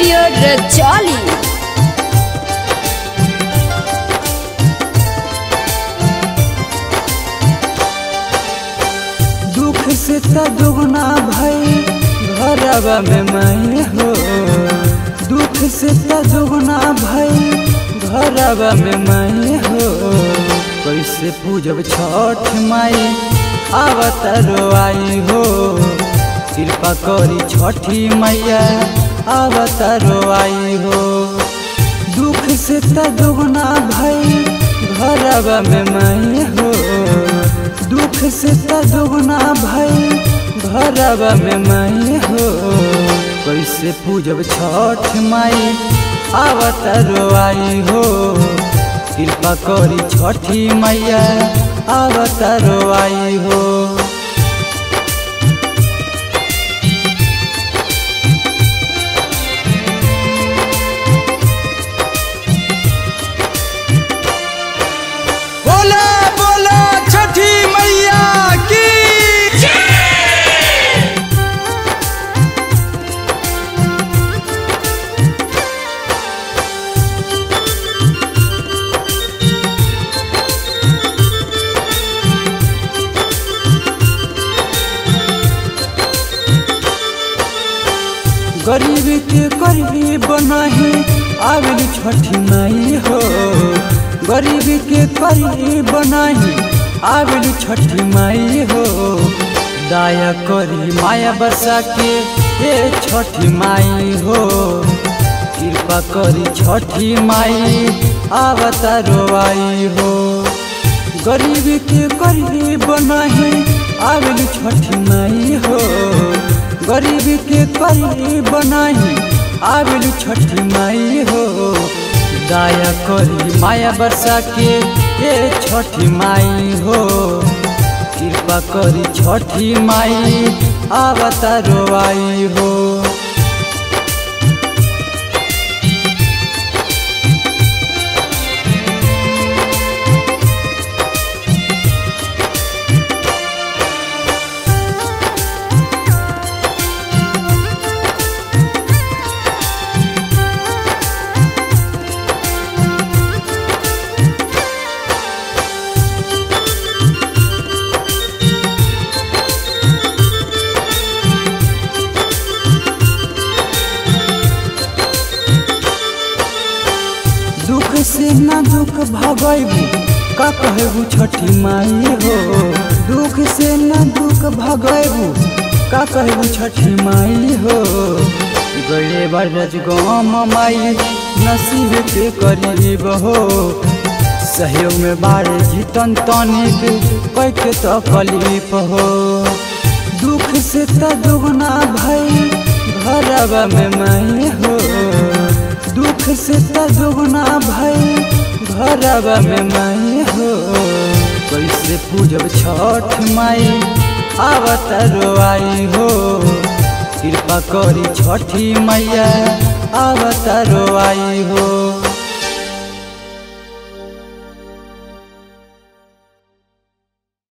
Studio Rajauli. दुख से त दुगना भई घरवा में मैं हो, दुख से त दुगना भई घरवा में मैं हो। कैसे पूजब छठ माई आवत रोआई हो, कृपा करी छठी मैया आवत रोआई हो। दुख से त दुगना भई घरवा में मैं हो, दुख से त दुगना भई घरवा में मैं हो। कैसे पूजब छठ माई आवत रोआई हो, कृपा करी छठी मैया आवत रोआई हो। बोला बोला छठी मैया की। गरीब के गरीब नहीं आवेली छठी माई हो, गरीब के गरीब नहीं आवेली छठी माई हो। दया करी माया बसा के ये छठी माई हो, कृपा करी छठी माई आवत रोआई हो। गरीब के गरीब नहीं आवेली छठी माई हो, गरीब के गरीब नहीं आवेली छठी माई हो। दया करी माया बरसा के ये छठी माई हो, कृपा करी छठी माई आवत रोआई हो। दुख से ना दुख भगैबू का कहबू छठी माई हो, दुख से ना दुख भगैबू का कहबू छठी माई हो। गए बरज गाम माई नसीब के करीब हो, सहयोग में बारे जीतन तनिक कैके तकलीफ हो। दुख से त दुगना भई घरवा में मैं हो, दुख से त दुगना भई घरवा में मैं हो। कैसे पूजब छठ माई आवत रोआई हो, कृपा करी छठी मैया आवत रोआई हो।